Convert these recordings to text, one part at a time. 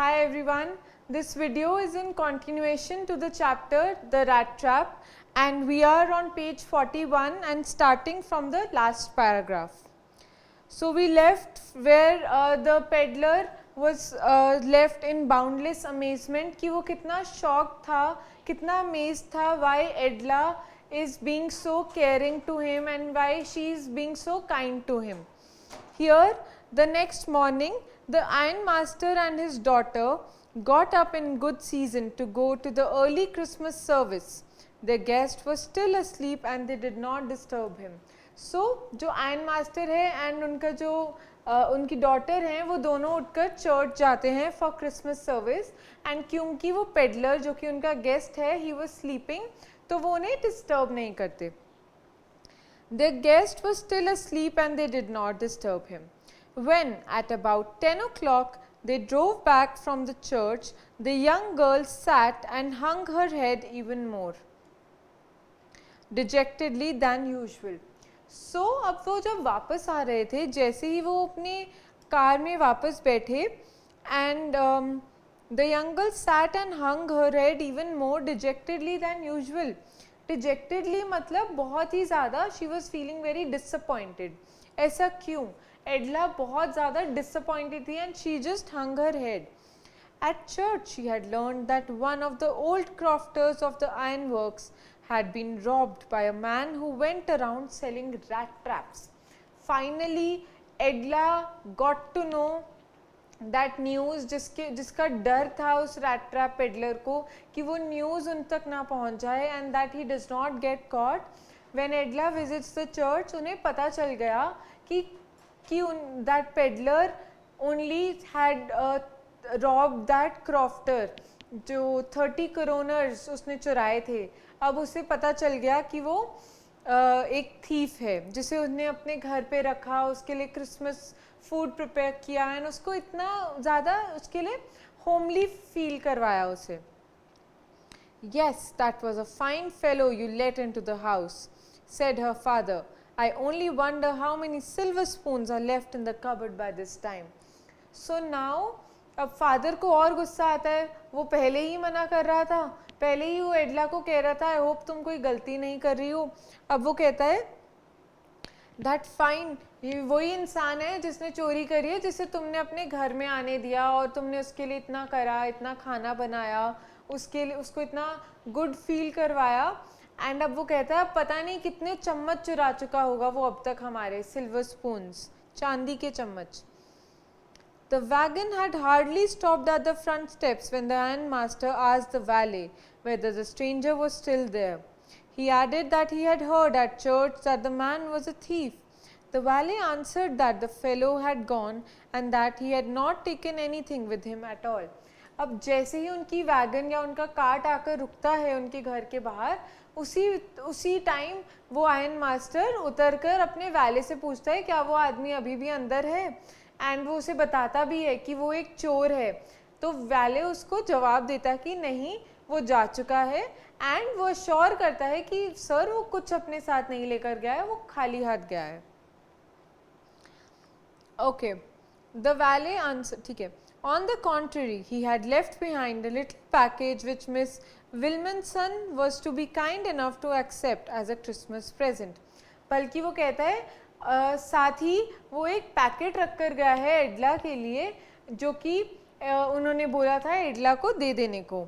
Hi everyone, this video is in continuation to the chapter The Rat Trap, and we are on page 41 and starting from the last paragraph. So we left where the peddler was left in boundless amazement कि वो कितना shocked था, कितना amazed था why Edla is being so caring to him and why she is being so kind to him. Here, the next morning, the ironmaster and his daughter got up in good season to go to the early Christmas service. Their guest was still asleep and they did not disturb him. So, जो ion master है and उनका जो उनकी daughter हैं वो दोनों उठकर church जाते हैं फॉर क्रिसमस सर्विस एंड क्योंकि वो पेडलर जो कि उनका गेस्ट है ही वाज स्लीपिंग तो वो उन्हें डिस्टर्ब नहीं करते. Their guest was still asleep and they did not disturb him. When, at about 10 o'clock, they drove back from the church, the young girl sat and hung her head even more dejectedly than usual. So, अब वो जब वापस आ रहे थे जैसे ही वो अपनी car में वापस बैठे and the young girl sat and hung her head even more dejectedly than usual. Dejectedly मतलब बहुत ही ज़्यादा she was feeling very disappointed. ऐसा क्यों? एडला बहुत ज़्यादा disappointed थी and she just hung her head. At church she had learned that one of the old crofters of the ironworks had been robbed by a man who went around selling rat traps. Finally, Edla got to know that news जिसका डर था उस rat trap peddler को कि वो news उन तक ना पहुंच जाए and that he does not get caught. When Edla visits the church, उन्हें पता चल गया कि that peddler only had robbed that crofter जो 30 करोनर्स उसने चुराए थे. अब उसे पता चल गया कि वो एक थीफ है जिसे उसने अपने घर पे रखा, उसके लिए क्रिसमस फूड प्रिपेयर किया एंड उसको इतना ज़्यादा उसके लिए होमली फील करवाया उसे. Yes, that was a fine fellow you let into the house, said her father. I only wonder how many silver spoons are left in the cupboard by this time. So now, अब father को और गुस्सा आता है. वो पहले ही मना कर रहा था, पहले ही वो एडला को कह रहा था आई होप तुम कोई गलती नहीं कर रही हो. अब वो कहता है दैट फाइन, ये वही इंसान है जिसने चोरी करी है, जिसे तुमने अपने घर में आने दिया और तुमने उसके लिए इतना करा, इतना खाना बनाया, उसके लिए उसको इतना गुड फील करवाया. एंड अब वो कहता है पता नहीं कितने चम्मच चुरा चुका होगा वो अब तक हमारे, सिल्वर स्पून्स, चांदी के चम्मच. The wagon had hardly stopped at the front steps when the ironmaster asked the valet whether the stranger was still there. He added that he had heard at church that the man was a thief. The valet answered that the fellow had gone and that he had not taken anything with him at all. अब जैसे ही उनकी wagon या उनका cart आकर रुकता है उनके घर के बाहर, उसी टाइम वो आयरन मास्टर उतरकर अपने वैले से पूछता है क्या वो आदमी अभी भी अंदर है, एंड वो उसे बताता भी है कि वो एक चोर है. तो वैले उसको जवाब देता है कि नहीं, वो जा चुका है एंड वो श्योर करता है कि सर वो कुछ अपने साथ नहीं लेकर गया है, वो खाली हाथ गया है. ओके, द वैले आंसर, ठीक है. On the contrary, he had left behind a little package which Miss Wilmanson was to be kind enough to accept as a Christmas present. बल्कि वो कहता है साथ ही वो एक पैकेट रख कर गया है एडला के लिए जो कि उन्होंने बोला था एडला को दे देने को.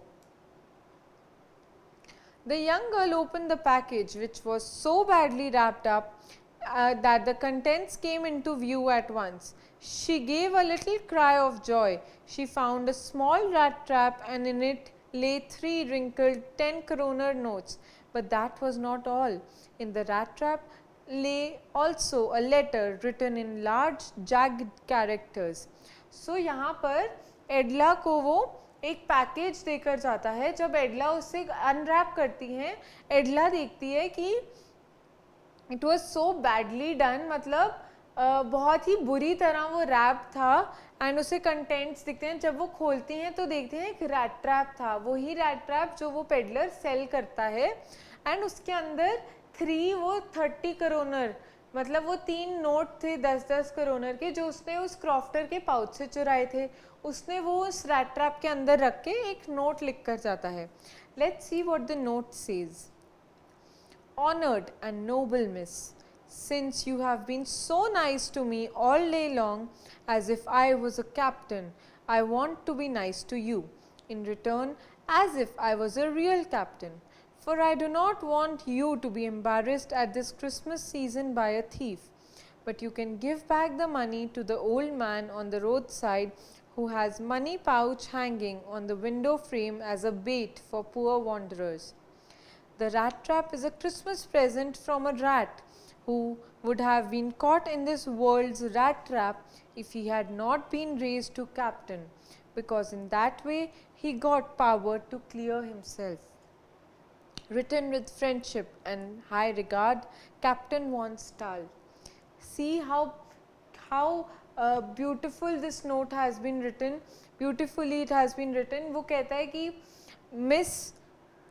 The young girl opened the package which was so badly wrapped up that the contents came into view at once. She gave a little cry of joy. She found a small rat trap and in it lay 3 wrinkled 10 kroner notes. But that was not all. In the rat trap lay also a letter written in large jagged characters. So यहाँ पर एडला को वो एक package देकर जाता है. जब एडला उसे अनरैप करती हैं, एडला देखती है कि it was so badly done, मतलब बहुत ही बुरी तरह वो रैप था एंड उसे कंटेंट्स दिखते हैं. जब वो खोलती हैं तो देखते हैं एक रैट ट्रैप था, वही रैट ट्रैप जो वो पेडलर सेल करता है एंड उसके अंदर 30 करोनर मतलब वो 3 नोट थे 10-10 करोनर के जो उसने उस क्रॉफ्टर के पाउच से चुराए थे, उसने वो उस रैट ट्रैप के अंदर रख के एक नोट लिख कर जाता है. Let's see what the note says. Honored and noble miss, since you have been so nice to me all day long as if I was a captain, I want to be nice to you in return as if I was a real captain. For I do not want you to be embarrassed at this Christmas season by a thief, but you can give back the money to the old man on the roadside who has money pouch hanging on the window frame as a bait for poor wanderers. The rat trap is a Christmas present from a rat who would have been caught in this world's rat trap if he had not been raised to captain, because in that way he got power to clear himself. Written with friendship and high regard, Captain von Stahl. See how beautiful this note has been written. Beautifully it has been written. वो कहता है कि Miss,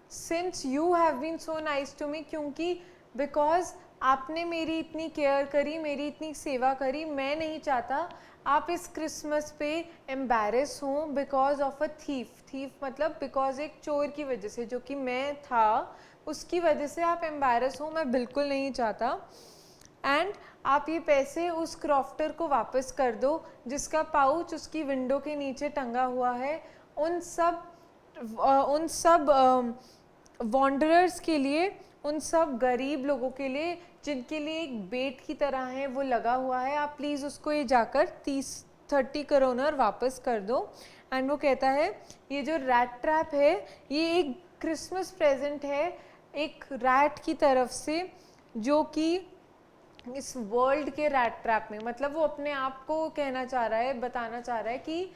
since you have been so nice to me, क्योंकि because आपने मेरी इतनी care करी, मेरी इतनी सेवा करी, मैं नहीं चाहता आप इस क्रिसमस पे एम्बेरस हों because of a thief. Thief मतलब बिकॉज एक चोर की वजह से, जो कि मैं था, उसकी वजह से आप एम्बेरस हो, मैं बिल्कुल नहीं चाहता. एंड आप ये पैसे उस क्रॉफ्टर को वापस कर दो जिसका पाउच उसकी विंडो के नीचे टंगा हुआ है. उन सब वॉन्डरर्स के लिए, उन सब गरीब लोगों के लिए जिनके लिए एक बेट की तरह है वो लगा हुआ है, आप प्लीज़ उसको ये जाकर 30 करोनर वापस कर दो. एंड वो कहता है ये जो रैट ट्रैप है ये एक क्रिसमस प्रेजेंट है एक रैट की तरफ से, जो कि इस वर्ल्ड के रैट ट्रैप में, मतलब वो अपने आप को कहना चाह रहा है, बताना चाह रहा है कि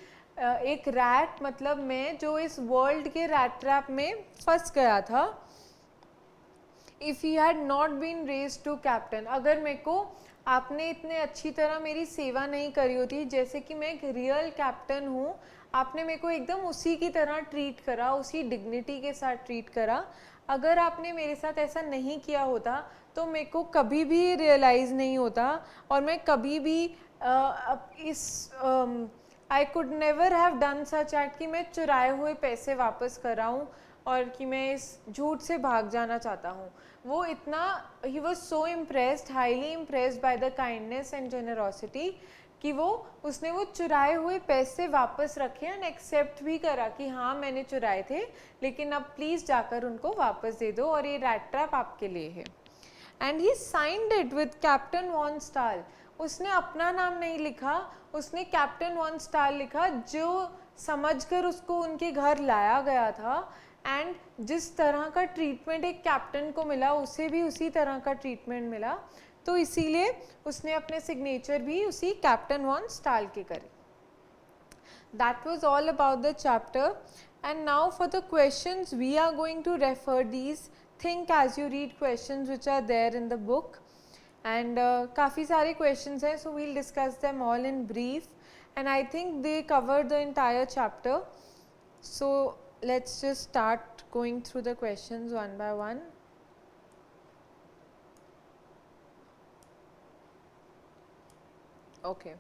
एक रैट मतलब मैं, जो इस वर्ल्ड के रैट ट्रैप में फंस गया था. If he had not been raised to captain, अगर मेरे को आपने इतने अच्छी तरह मेरी सेवा नहीं करी होती, जैसे कि मैं एक रियल कैप्टन हूँ, आपने मेरे को एकदम उसी की तरह ट्रीट करा, उसी डिग्निटी के साथ ट्रीट करा, अगर आपने मेरे साथ ऐसा नहीं किया होता तो मेरे को कभी भी रियलाइज़ नहीं होता और मैं कभी भी I could never have done such act कि मैं चुराए हुए पैसे वापस कराऊँ और कि मैं इस झूठ से भाग जाना चाहता हूँ. वो इतना, he was so impressed, highly impressed by the kindness and generosity कि उसने वो चुराए हुए पैसे वापस रखे एंड एक्सेप्ट भी करा कि हाँ मैंने चुराए थे, लेकिन अब प्लीज़ जाकर उनको वापस दे दो और ये रैट ट्रैप आपके लिए है. And he signed it with Captain von Stahl. उसने अपना नाम नहीं लिखा, उसने कैप्टन वॉन स्टाल लिखा, जो समझकर उसको उनके घर लाया गया था. एंड जिस तरह का ट्रीटमेंट एक कैप्टन को मिला उसे भी उसी तरह का ट्रीटमेंट मिला, तो इसीलिए उसने अपने सिग्नेचर भी उसी कैप्टन वॉन स्टाल के करे. That was all about the chapter. And now for the questions we are going to refer these. Think as you read questions which are there in the book. And काफ़ी सारे क्वेश्चंस हैं, so we'll discuss them all in brief, and I think they cover the entire chapter. So let's just start going through the questions one by one. Okay,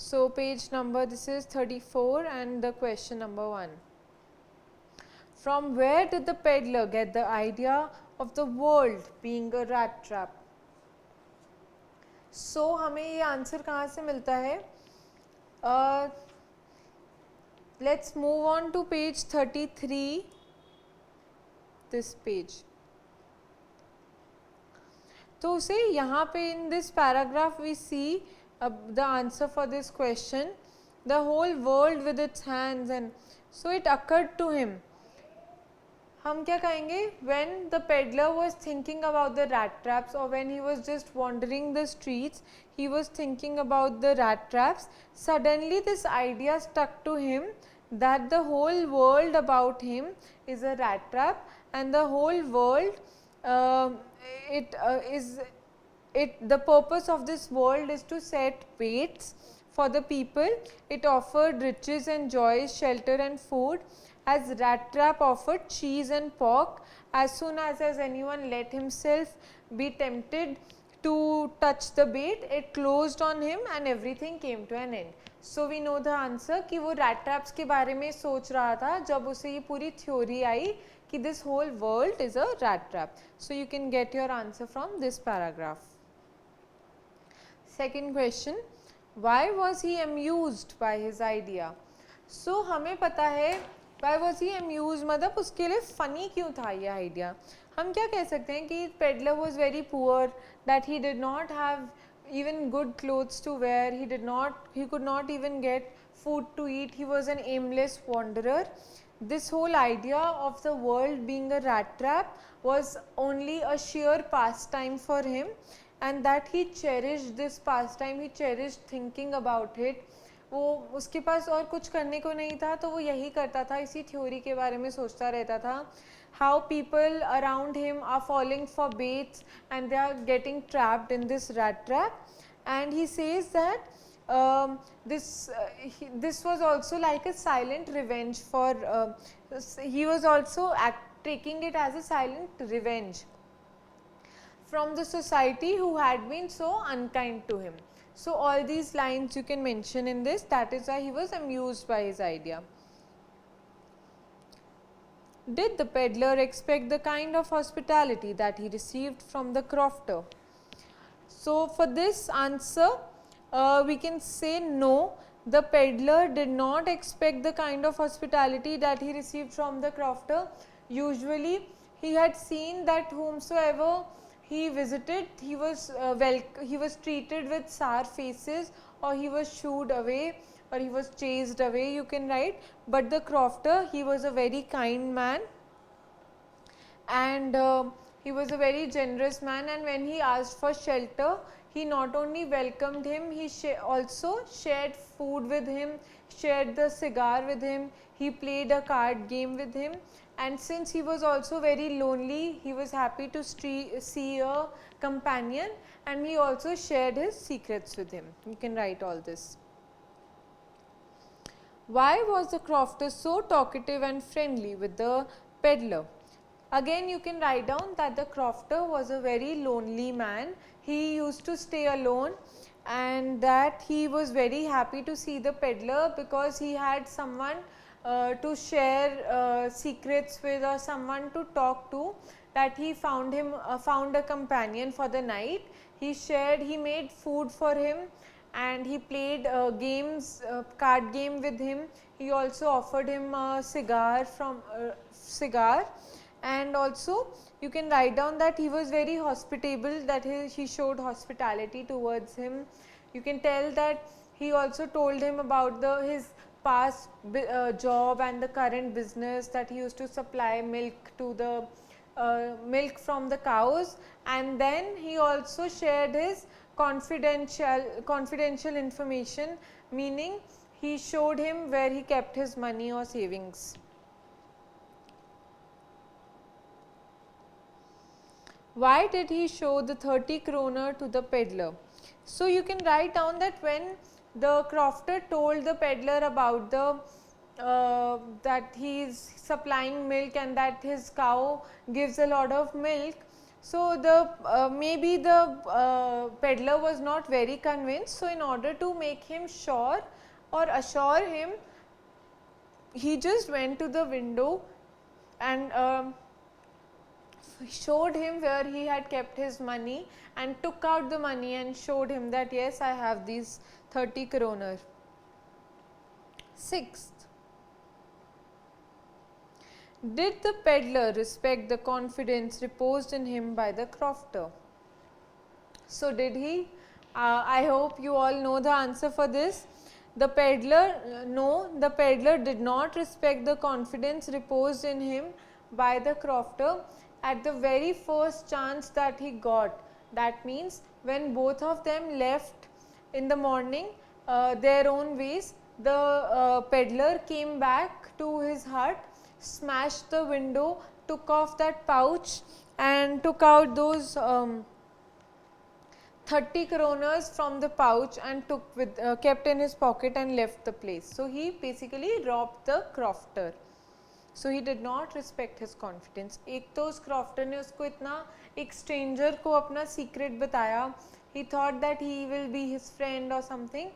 so page number, this is 34 and the question number 1. From where did the peddler get the idea of the world being a rat trap? So हमें ये answer कहाँ से मिलता है? Let's move on to page 33, this page. तो उसे यहाँ पे in this paragraph we see the answer for this question, the whole world with its hands, and so it occurred to him. हम क्या कहेंगे? When the peddler was thinking about the rat traps, or when he was just wandering the streets, he was thinking about the rat traps. Suddenly this idea stuck to him that the whole world about him is a rat trap, and the whole world the purpose of this world is to set baits for the people. It offered riches and joys, shelter and food, as rat trap offered cheese and pork. As soon as anyone let himself be tempted to touch the bait, it closed on him and everything came to an end. So we know the answer कि वो rat traps के बारे में सोच रहा था जब उसे ये पूरी theory आई कि this whole world is a rat trap. So you can get your answer from this paragraph. Second question, why was he amused by his idea? So हमें पता है why was he amused मतलब उसके लिए funny क्यों था ये idea? हम क्या कह सकते हैं कि peddler was very poor, that he did not have even good clothes to wear, he could not even get food to eat, he was an aimless wanderer. This whole idea of the world being a rat trap was only a sheer pastime for him, and that he cherished this pastime, he cherished thinking about it. वो उसके पास और कुछ करने को नहीं था तो वो यही करता था, इसी थ्योरी के बारे में सोचता रहता था. How people around him are falling for baits and they are getting trapped in this rat trap, and he says that this was also like a silent revenge for he was also taking it as a silent revenge from the society who had been so unkind to him. So all these lines you can mention in this, that is why he was amused by his idea. Did the peddler expect the kind of hospitality that he received from the crofter? So for this answer we can say no, the peddler did not expect the kind of hospitality that he received from the crofter. Usually he had seen that whomsoever he visited, he was treated with sour faces, or he was shooed away, or he was chased away, you can write. But the crofter, he was a very kind man, and he was a very generous man, and when he asked for shelter, he not only welcomed him, he also shared food with him, shared the cigar with him, he played a card game with him. And since he was also very lonely, he was happy to see a companion, and he also shared his secrets with him. You can write all this. Why was the crofter so talkative and friendly with the peddler? Again you can write down that the crofter was a very lonely man. He used to stay alone, and that he was very happy to see the peddler because he had someone to share secrets with, or someone to talk to, that he found a companion for the night. He made food for him, and he played card game with him. He also offered him a cigar, and also you can write down that he was very hospitable, that he showed hospitality towards him. You can tell that he also told him about his past job and the current business, that he used to supply milk to the milk from the cows, and then he also shared his confidential information, meaning he showed him where he kept his money or savings. Why did he show the 30 kroner to the peddler? So you can write down that when the crofter told the peddler about that he is supplying milk and that his cow gives a lot of milk, so maybe the peddler was not very convinced. So in order to make him sure or assure him, he just went to the window and showed him where he had kept his money, and took out the money and showed him that yes, I have these 30 kroner. Sixth, did the peddler respect the confidence reposed in him by the crofter? So did he? I hope you all know the answer for this. The peddler, no, the peddler did not respect the confidence reposed in him by the crofter at the very first chance that he got. That means when both of them left in the morning their own ways, the peddler came back to his hut, smashed the window, took off that pouch and took out those 30 kroners from the pouch and kept in his pocket and left the place. So he basically robbed the crofter. so he did not respect his confidence. एक तो उस crofter ने उसको इतना एक stranger को अपना secret बताया, he thought that he will be his friend or something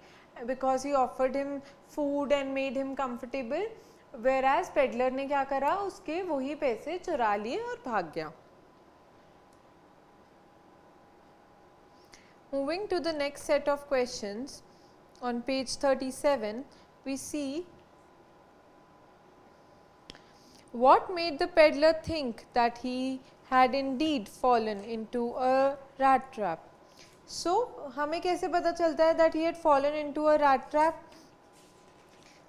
because he offered him food and made him comfortable, whereas peddler ने क्या करा, उसके वही पैसे चुरा लिए और भाग गया. Moving to the next set of questions, on page 37 we see, what made the peddler think that he had indeed fallen into a rat trap? So हमें कैसे पता चलता है that he had fallen into a rat trap?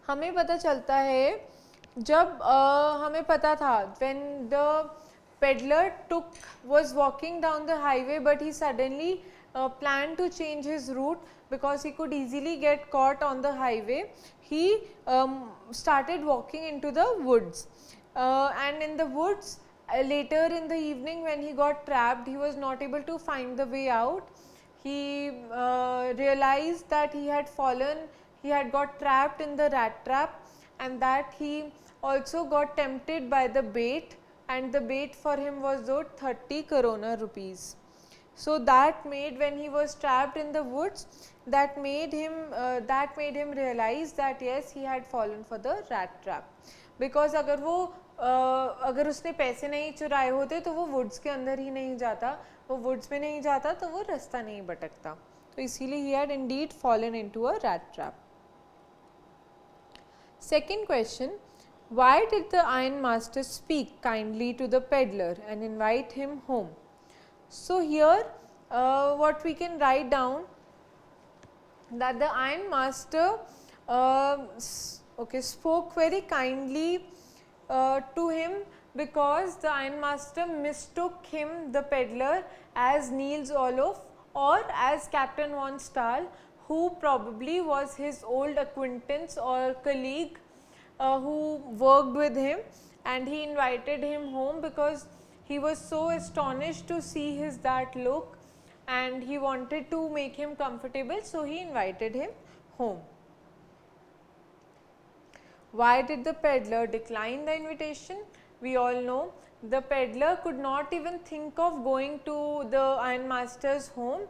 हमें पता चलता है जब हमें पता था when the peddler was walking down the highway, but he suddenly planned to change his route because he could easily get caught on the highway. He started walking into the woods, and in the woods later in the evening when he got trapped, he was not able to find the way out. He realized that he had fallen, he had got trapped in the rat trap, and that he also got tempted by the bait, and the bait for him was worth 30 crore rupees. So that made, when he was trapped in the woods, that made him realize that yes, he had fallen for the rat trap. Because अगर उसने पैसे नहीं चुराए होते तो वो woods के अंदर ही नहीं जाता, वो वुड्स में नहीं जाता तो वो रास्ता नहीं भटकता, तो इसीलिए he had indeed fallen into a rat trap. Second question, why did the iron master speak kindly to the peddler and invite him home? So here what we can write down, that the iron master spoke very kindly to him because the iron master mistook him, the peddler, as Niels Olof or as Captain von Stahl, who probably was his old acquaintance or colleague who worked with him, and he invited him home because he was so astonished to see that look, and he wanted to make him comfortable, so he invited him home. Why did the peddler decline the invitation? We all know the peddler could not even think of going to the iron master's home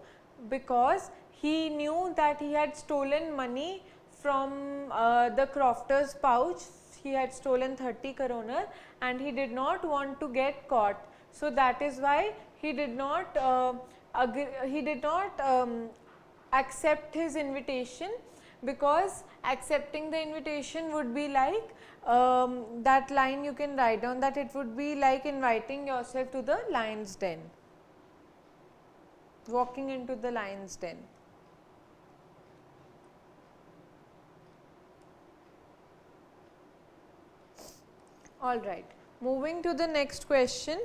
because he knew that he had stolen money from the crofter's pouch. He had stolen 30 kroner and he did not want to get caught. So that is why he did not accept his invitation, because accepting the invitation would be like that line you can write down, that it would be like inviting yourself to the lion's den, walking into the lion's den. All right, moving to the next question.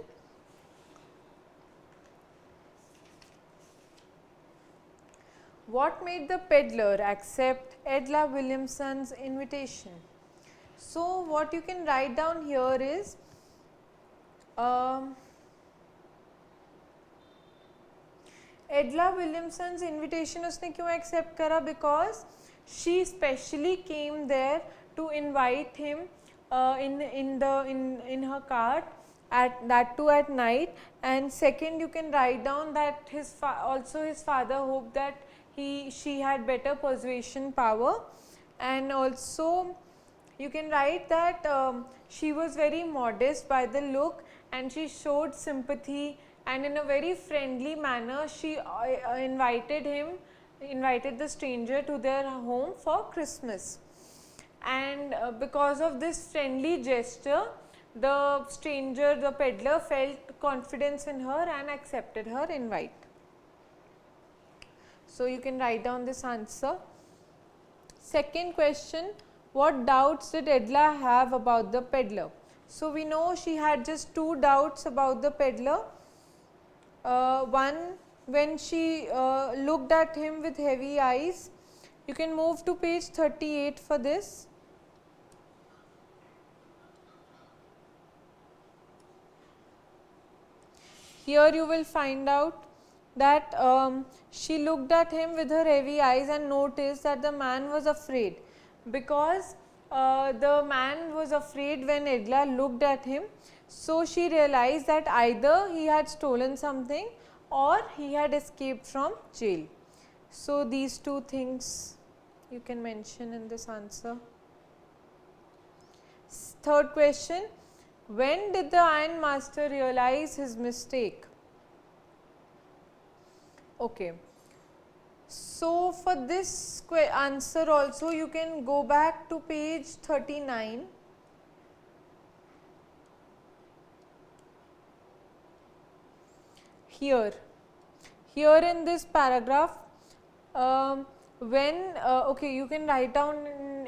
What made the peddler accept Edla Williamson's invitation? So what you can write down here is Edla Williamson's invitation उसने क्यों accept करा? Because she specially came there to invite him in her cart, that too at night. And second, you can write down that his father hoped that she had better persuasion power, and also you can write that she was very modest by the look and she showed sympathy, and in a very friendly manner she invited the stranger to their home for Christmas. And because of this friendly gesture, the stranger, the peddler, felt confidence in her and accepted her invite. So you can write down this answer. Second question, what doubts did Edla have about the peddler? So we know she had just two doubts about the peddler. One, when she looked at him with heavy eyes. You can move to page 38 for this. Here you will find out that she looked at him with her heavy eyes and noticed that the man was afraid, because the man was afraid when Edla looked at him. So she realized that either he had stolen something or he had escaped from jail. So these two things you can mention in this answer. Third question, when did the ironmaster realize his mistake? Okay. So for this answer also you can go back to page 39. Here in this paragraph, when okay, you can write down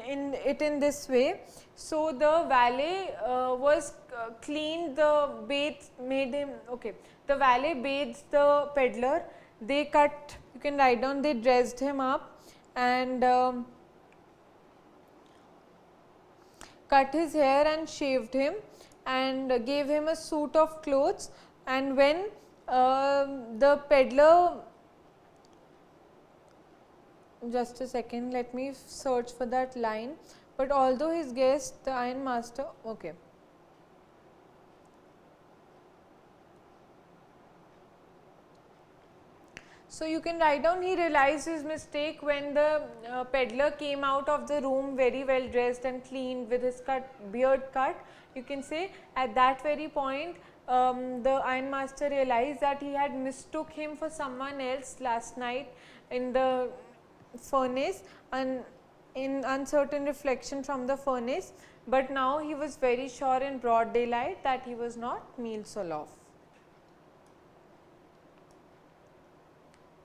in this way. So the valet was cleaned the bathe, made him okay. The valet bathed the peddler. They cut. You can write down. They dressed him up and cut his hair and shaved him and gave him a suit of clothes. And when the peddler, just a second, let me search for that line. But although his guest, the ironmaster, okay. So you can write down, he realized his mistake when the peddler came out of the room very well dressed and cleaned with his beard cut. You can say at that very point the ironmaster realized that he had mistook him for someone else last night in the furnace and in uncertain reflection from the furnace, but now he was very sure in broad daylight that he was not Neil Soloff.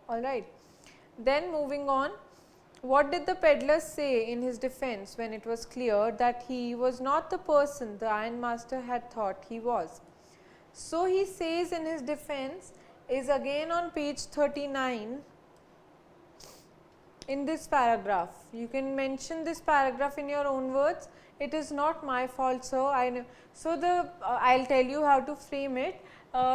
Alright, then moving on, what did the peddler say in his defense when it was clear that he was not the person the ironmaster had thought he was? So he says in his defense is again on page 39 in this paragraph. You can mention this paragraph in your own words. It is not my fault, sir. So the I'll tell you how to frame it.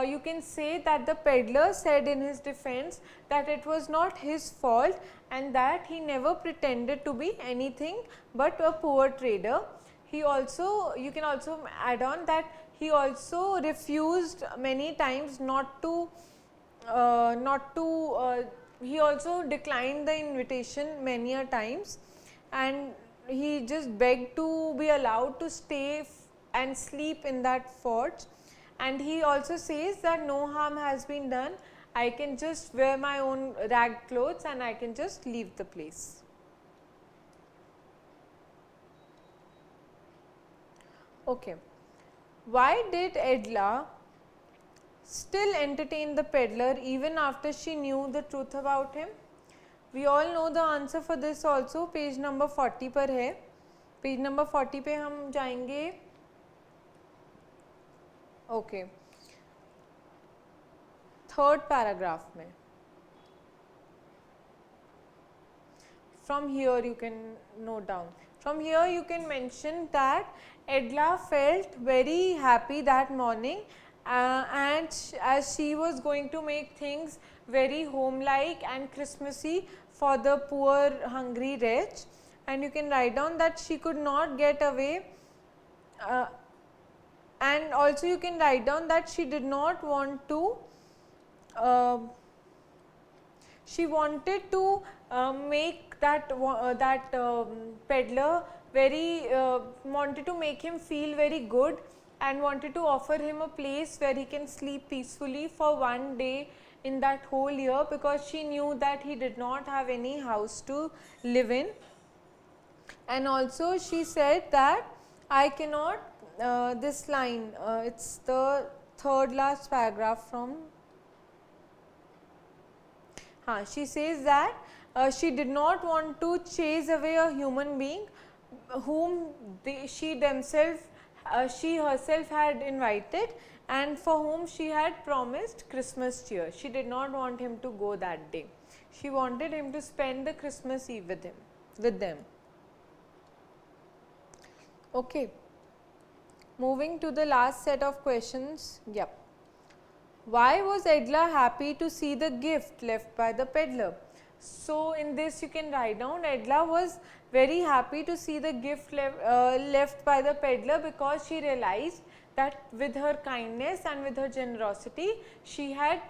You can say that the peddler said in his defense that it was not his fault and that he never pretended to be anything but a poor trader. He also, you can also add on that he also refused many times he also declined the invitation many a times, and he just begged to be allowed to stay and sleep in that forge. And he also says that no harm has been done, I can just wear my own rag clothes and I can just leave the place. Okay. Why did Edla still entertain the peddler even after she knew the truth about him? We all know the answer for this also. Page number 40 पर है. Page number 40 पे हम जाएंगे. Okay. Third paragraph में. From here you can note down. From here you can mention that Edla felt very happy that morning and as she was going to make things very home-like and Christmassy for the poor hungry wretch, and you can write down that she could not get away and also you can write down that she did not want to she wanted to make that peddler very wanted to make him feel very good and wanted to offer him a place where he can sleep peacefully for one day in that whole year, because she knew that he did not have any house to live in. And also she said that I cannot, this line, it's the third last paragraph from, she says that she did not want to chase away a human being whom she herself had invited and for whom she had promised Christmas cheer. She did not want him to go that day. She wanted him to spend the Christmas Eve with them. Okay. Moving to the last set of questions. Yep. Why was Edla happy to see the gift left by the peddler? So in this you can write down, Edla was very happy to see the gift left by the peddler, because she realized that with her kindness and with her generosity she had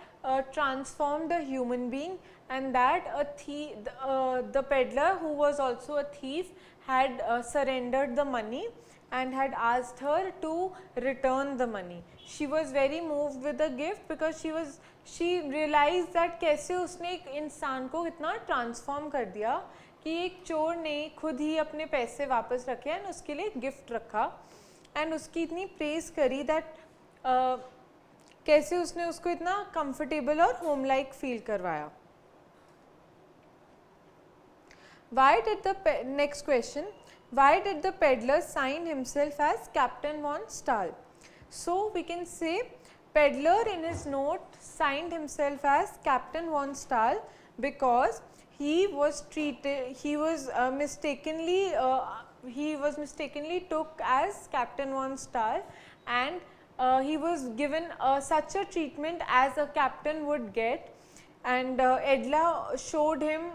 transformed a human being, and that the peddler, who was also a thief, had surrendered the money and had asked her to return the money. She was very moved with the gift because she realized that कैसे उसने एक इंसान को इतना transform कर दिया कि एक चोर ने खुद ही अपने पैसे वापस रखे एंड उसके लिए गिफ्ट रखा, एंड उसकी इतनी प्रेज करी दैट कैसे उसने उसको इतना कंफर्टेबल और होम लाइक फील करवाया. Why did the next question? Why did the peddler sign himself as Captain von Stahl? So we can say peddler in his note signed himself as Captain von Stahl because he was mistakenly took as Captain von Stahl, and he was given such a treatment as a captain would get, and Edla showed him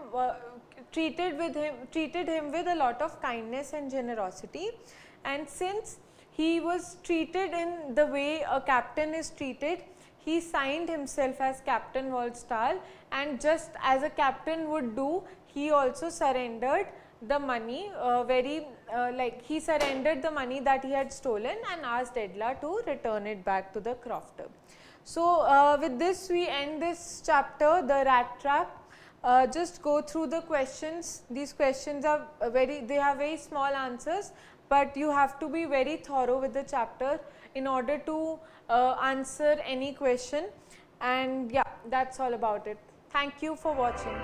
treated him with a lot of kindness and generosity, and since he was treated in the way a captain is treated, he signed himself as Captain von Stahl, and just as a captain would do, he also surrendered the money he surrendered the money that he had stolen and asked Edla to return it back to the crofter. So with this we end this chapter, the rat trap. Just go through the questions. These questions are they have very small answers, but you have to be very thorough with the chapter in order to answer any question, and yeah, that's all about it. Thank you for watching.